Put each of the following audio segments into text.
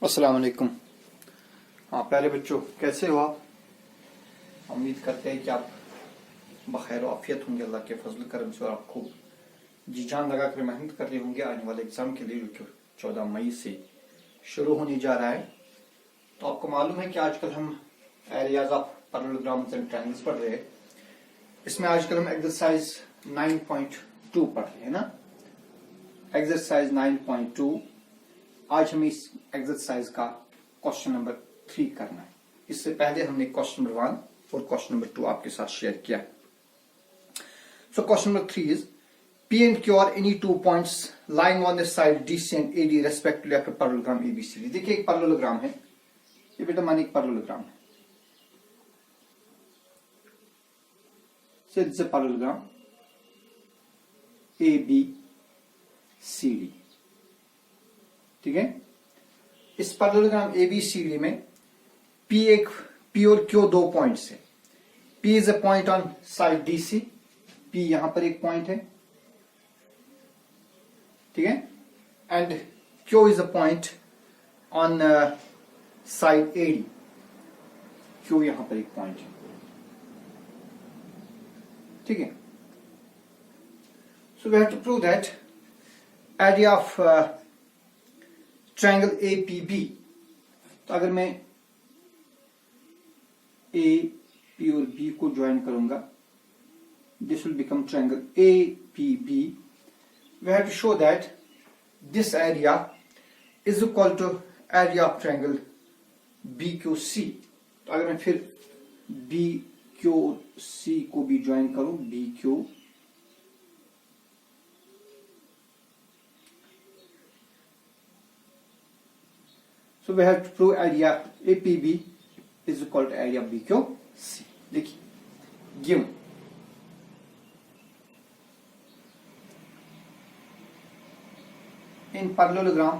अस्सलाम वालेकुम। हाँ प्यारे बच्चों, कैसे हो आप? उम्मीद करते हैं कि आप बखैर आफियत होंगे अल्लाह के फजल करम से, और आप खूब जी जान लगा कर मेहनत कर रहे होंगे आने वाले एग्जाम के लिए, जो 14 मई से शुरू होने जा रहा है। तो आपको मालूम है कि आजकल हम areas of parallelograms and triangles पढ़ रहे हैं। इसमें आजकल हम एक्सरसाइज 9.2 पढ़ रहे हैं ना। एक्सरसाइज 9.2, आज हमें इस एक्सरसाइज का क्वेश्चन नंबर 3 करना है। इससे पहले हमने क्वेश्चन नंबर 1 और क्वेश्चन नंबर 2 आपके साथ शेयर किया है। So question number 3 is P and Q are any two points lying on the side DC and AD respectively of a parallelogram ABCD। देखिए एक पैरेललोग्राम है, ये बेटा मानिए एक पैरेललोग्राम है। So it's a parallelogram ABCD, ठीक है। इस पैरेललोग्राम ABCD में P और Q दो पॉइंट्स है। P is a point on side DC, P यहां पर एक पॉइंट है, ठीक है, and Q is a point on side AD, Q यहां पर एक पॉइंट है, ठीक है। So we have to prove that area of triangle APB। तो अगर मैं A, P और B को ज्वाइन करूंगा, this will become triangle APB। We have to show that this area is equal to area of triangle BQC। तो अगर मैं फिर BQC को भी ज्वाइन करूं, BQ, so we have to prove area APB is equal to area BQC। देखिए given in parallelogram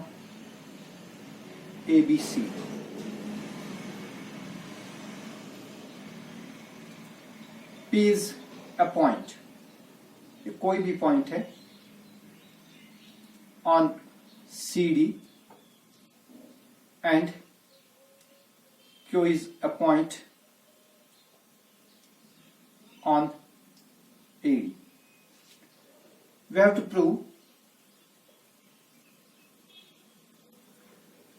ABC, P is a point, ये कोई भी पॉइंट है on CD and Q is a point on AD। We have to prove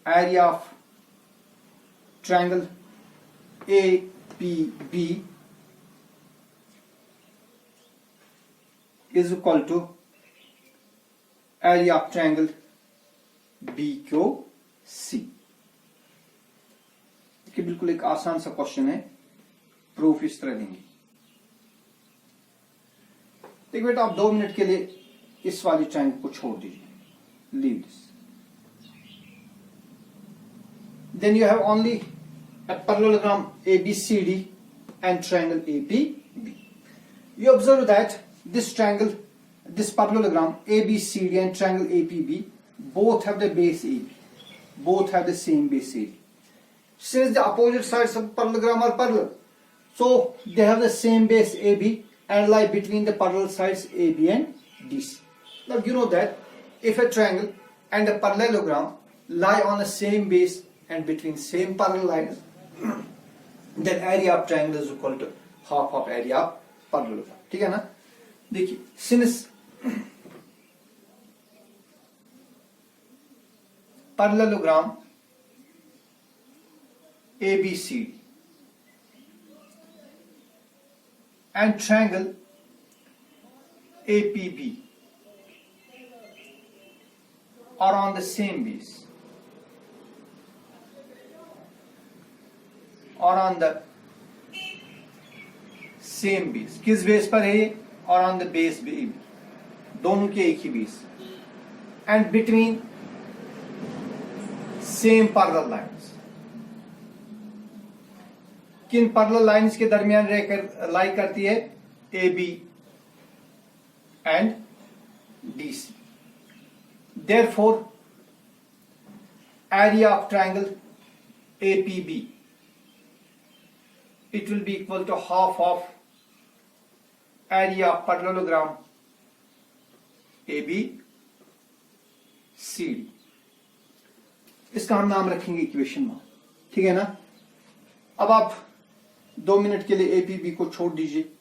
area of triangle APB is equal to area of triangle BQC। कि बिल्कुल एक आसान सा question है, प्रूफ इस तरह देंगे। देखिए बेटा, आप 2 मिनट के लिए इस वाली ट्रायंगल को छोड़ दीजिए, leave this. Then you have only a parallelogram ABCD and triangle APB। You observe that this triangle, this parallelogram ABCD and triangle APB both have the base AB, both have the same base AB। Since the opposite sides of parallelogram are parallel, so they have the same base AB and lie between the parallel sides AB and DC। Now you know that if a triangle and a parallelogram lie on the same base and between same parallel lines, then area of triangle is equal to half of area of parallelogram, ठीक है ना। देखिए since parallelogram ABCD and triangle APB are on the same base, और on the same base. किस base पर है ये? और ऑन द बेस बी, दोनों के एक ही base, and between same parallel lines. किन पैरेलल लाइंस के दरमियान रहकर लाई करती है? A B and D C. Therefore area of triangle APB, it will be equal to half of area of parallelogram ABCD। इसका हम नाम रखेंगे इक्वेशन 1, ठीक है ना। अब आप 2 मिनट के लिए APB को छोड़ दीजिए।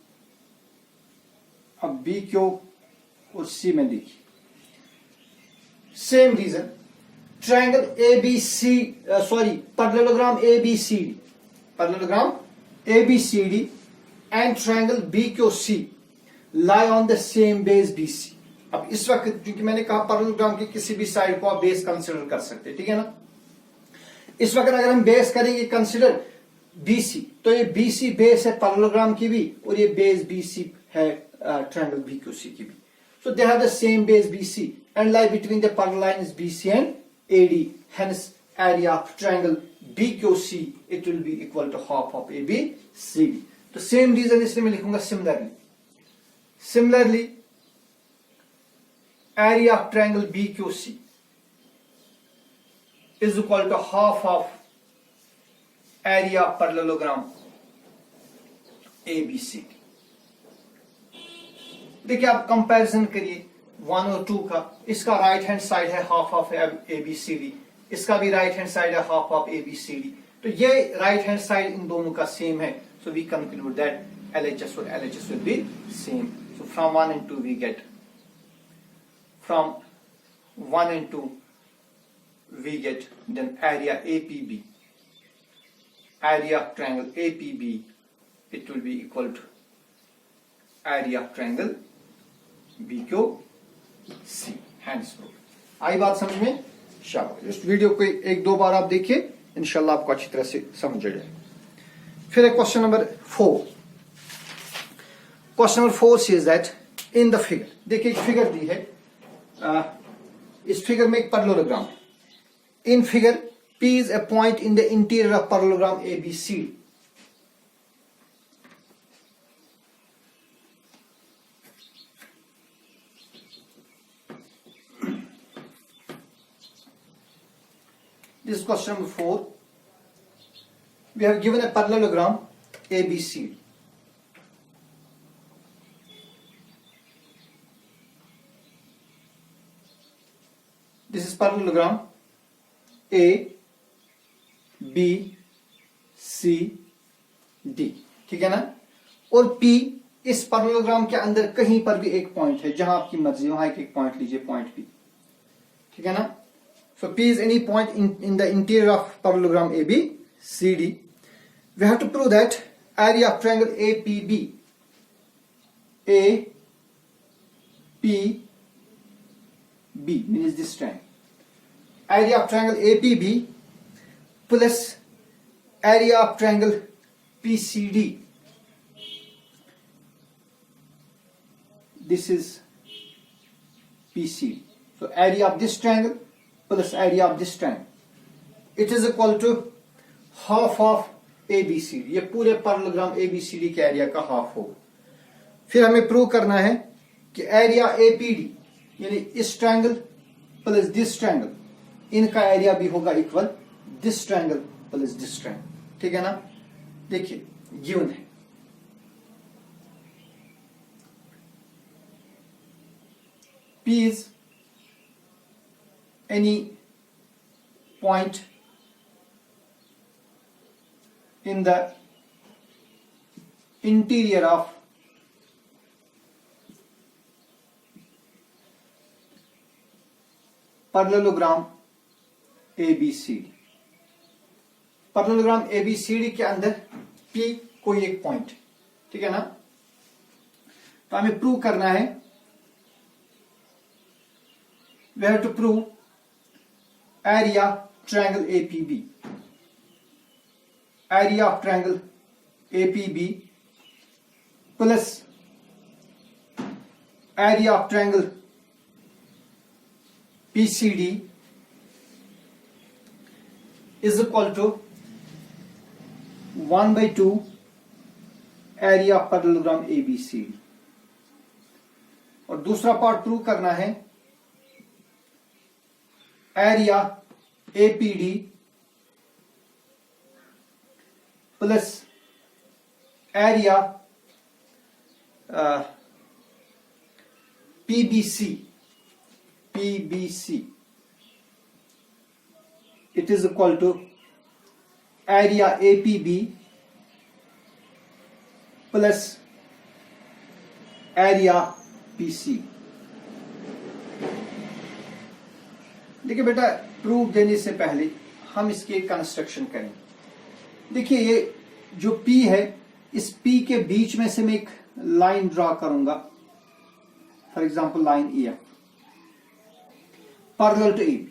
अब B, Q और C में देखिए, same reason, triangle parallelogram ABCD, parallelogram ABCD and triangle BQC lie on the same base BC। अब इस वक्त क्योंकि मैंने कहा पैरेललोग्राम की किसी भी साइड को आप बेस कंसीडर कर सकते हैं, ठीक है ना। इस वक्त अगर हम बेस करेंगे कंसीडर BC, तो ये BC बेस है पैरेललोग्राम की भी और ये बेस BC है ट्रायंगल BQC की भी। So they have the same base BC and lie between the parallel lines BC and AD. Hence, area of triangle BQC it will be equal to half of ABCD. तो same reason इसलिए मैं लिखूंगा similarly. Similarly, area of triangle BQC is equal to half of area of parallelogram ABCD. देखिए आप comparison करिए 1 और 2 का। इसका राइट हैंड साइड है हाफ ऑफ ABCD, इसका भी राइट हैंड साइड है हाफ ऑफ ABCD। तो ये राइट हैंड साइड इन दोनों का सेम है। So we conclude that LHS और LHS will be same. So from 1 and 2 we get, from 1 and 2 we get then area APB, area of triangle APB it will be equal to area of triangle BQC। Hence proved. आई बात समझ में? शाबाश। इस video को 1-2 बार आप देखिए, इंशाल्लाह आपको अच्छी तरह से समझ जाए। फिर question number 4। Question number 4 says that in the figure, देखिए एक फिगर दी है, इस फिगर में एक पैरेललोग्राम है। In figure P is a point in the interior of parallelogram ABC। This is question number 4. We have given a parallelogram ABC. This is parallelogram A, B, C, D, ठीक है ना। और P इस parallelogram के अंदर कहीं पर भी एक पॉइंट है, जहां आपकी मर्जी वहां एक पॉइंट लीजिए, पॉइंट P, ठीक है ना। So P is any point in the interior of parallelogram ABCD. We have to prove that area of triangle APB, APB means this triangle. Area of triangle APB plus area of triangle PCD. This is PCD. So area of this triangle plus area of this triangle, it is equal to half of ABCD। ये पूरे parallelogram ABCD के area का half होगा। फिर हमें prove करना है कि एरिया APD यानी इस ट्रायंगल प्लस दिस ट्रायंगल, इनका एरिया भी होगा equal this triangle plus this triangle, ठीक है ना। देखिए गिवन है P is any point in the interior of parallelogram ABCD। Parallelogram ABCD के अंदर P कोई एक पॉइंट, ठीक है ना। तो हमें प्रूव करना है, we have to prove area triangle APB, area of triangle APB plus area of triangle PCD is equal to 1/2 area of parallelogram ABCD। और दूसरा पार्ट प्रूव करना है area APD plus area PBC it is equal to area APB plus area PC। देखिए बेटा, proof देने से पहले हम इसके कंस्ट्रक्शन करें। देखिए ये जो P है, इस P के बीच में से मैं एक लाइन ड्रॉ करूंगा, for example line EF parallel to AB।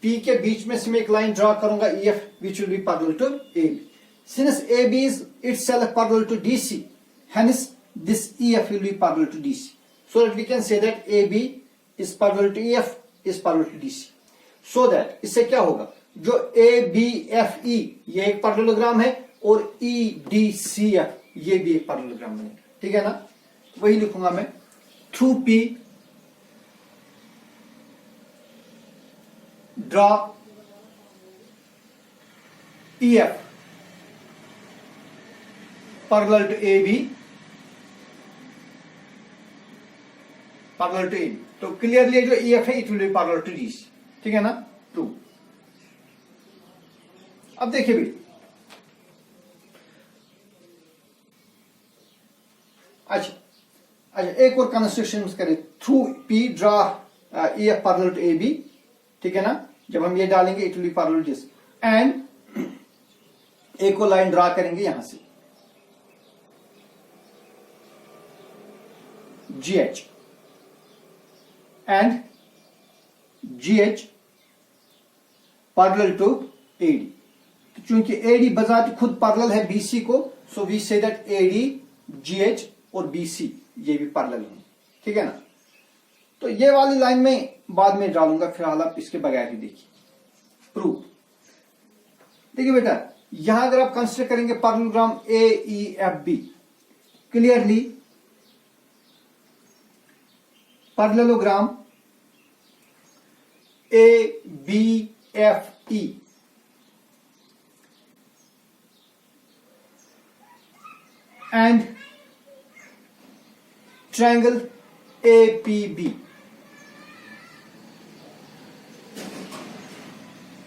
P के बीच में से मैं एक लाइन ड्रॉ करूंगा EF which will be parallel to AB। Since AB is itself parallel to DC, hence this EF will be parallel to DC, so that we can say that AB is parallel to EF is parallel to DC, so that इससे क्या होगा, जो ABFE ये एक parallelogram है और EDCF ये भी एक पैरेललोग्राम बनेगा, ठीक है ना। वही लिखूंगा मैं, through P draw EF parallel to AB parallel to AB। तो क्लियरली जो EF है it will be parallel to DC, ठीक है ना। टू अब देखिए भी, अच्छा एक और कंस्ट्रक्शन करें, through P draw EF parallel to AB, ठीक है ना। जब हम ये डालेंगे it will be parallel to this, and एक और लाइन ड्रॉ करेंगे यहां से GH and GH parallel to AD। चूंकि AD बजाते खुद पैरेलल है BC को, so we say that AD GH और BC ये भी पैरेलल है, ठीक है ना। तो ये वाली लाइन में बाद में डालूंगा, फिलहाल आप इसके बगैर ही देखिए प्रूफ। देखिए बेटा, यहां अगर आप कंसिडर करेंगे parallelogram AEFB, clearly parallelogram ABFE and triangle APB।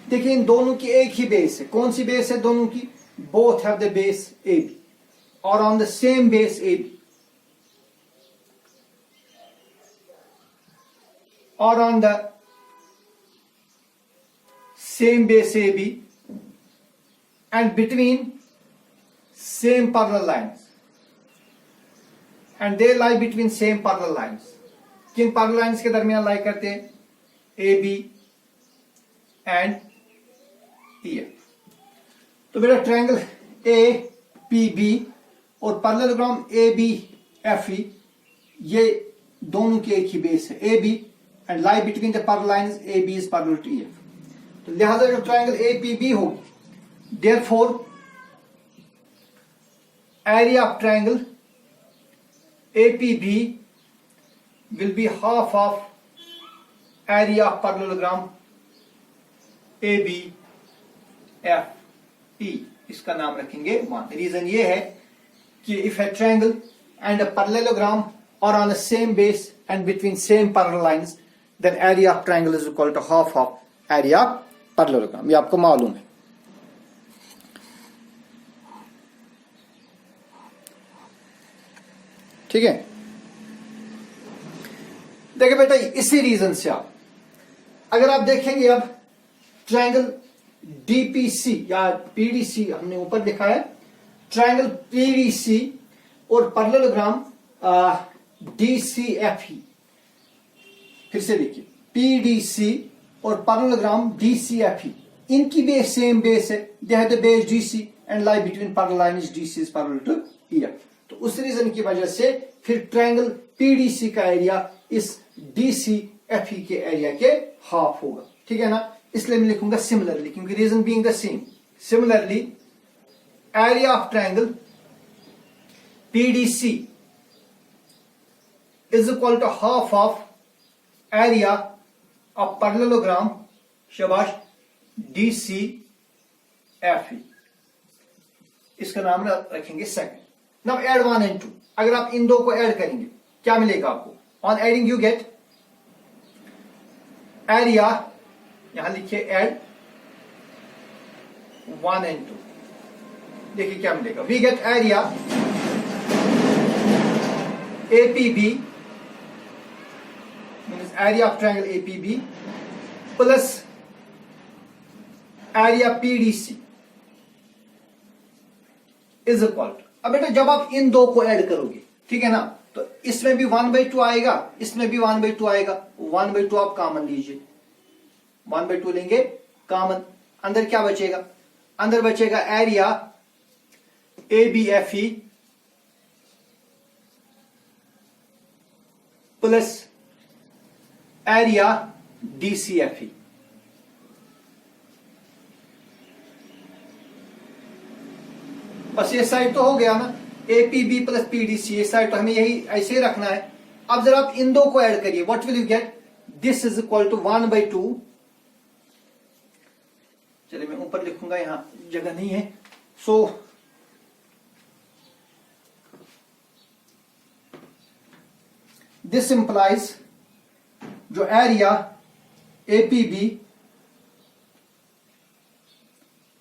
देखिए इन दोनों की एक ही बेस है। कौन सी बेस है दोनों की? Both have the base AB और on the same base AB और on the same base AB and between same parallel lines, and they lie between same parallel lines। किन parallel lines के दरमियान लाई करते हैं? AB and EF। तो बेटा triangle APB और पैरेललोग्राम ABFE ये दोनों की एक ही बेस है AB and lie between the parallel lines AB is parallel to EF। तो लिहाजा जो ट्रायंगल APB होगी, therefore area of triangle APB will be half of area of parallelogram ABFE। इसका नाम रखेंगे 1। रीजन ये है कि if A triangle and a parallelogram are on the same base and between same parallel lines, then area of triangle is equal to half of area of parallelogram. ये आपको मालूम है। ठीक है, देखिए बेटा इसी रीजन से आप अगर आप देखेंगे अब ट्रायंगल DPC या PDC हमने ऊपर लिखा है, ट्रायंगल PDC और पैरेललोग्राम DCFE। फिर से देखिए, PDC और पैरेललोग्राम DCFE, इनकी बेस सेम बेस है। They have the base DC and lie between parallel lines DC is parallel to EF। तो उस रीजन की वजह से फिर ट्रायंगल PDC का एरिया इस DCFE के एरिया के हाफ होगा, ठीक है ना। इसलिए मैं लिखूंगा सिमिलरली, क्योंकि reason being the same. Similarly area of triangle PDC is equal to half of area of parallelogram, शाबाश, DCFE। इसका नाम रखेंगे सेकंड। Now add 1 and 2। अगर आप इन दो को ऐड करेंगे क्या मिलेगा आपको? On adding you get area, यहां लिखिए ऐड 1 and 2, देखिए क्या मिलेगा, we get area APB means area of triangle APB plus area PDC is equal to, अब बेटा जब आप इन दो को ऐड करोगे, ठीक है ना, तो इसमें भी 1/2 आएगा, इसमें भी 1/2 आएगा, 1/2 आप कॉमन लीजिए, 1/2 लेंगे कॉमन, अंदर क्या बचेगा, अंदर बचेगा area ABFE plus area DCFE। बस ये साइड तो हो गया ना, APB प्लस PDC, ये साइड तो हमें यही ऐसे ही रखना है। अब जरा आप इन दो को ऐड करिए, what will you get, this is equal to 1/2, चलिए मैं ऊपर लिखूंगा, यहां जगह नहीं है, सो दिस इंप्लाइज जो area APB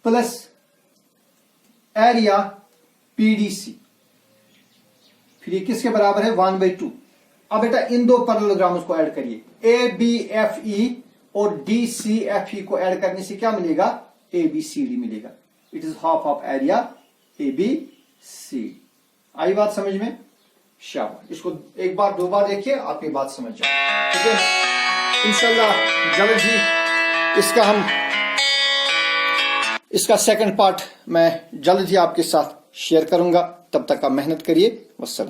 plus area PDC, फिर ये किसके बराबर है, 1/2। अब बेटा इन दो पैरेललोग्राम्स को ऐड करिए, ABFE और DCFE को ऐड करने से क्या मिलेगा, ABCD मिलेगा, it is half of area ABC। आई बात समझ में, शाबाश, इसको एक बार दो बार देखिए, आपकी बात समझ जाए, ठीक है। इंशाल्लाह जल्द ही इसका सेकंड पार्ट मैं जल्द ही आपके साथ शेयर करूंगा, तब तक आप मेहनत करिए, वस्सलाम।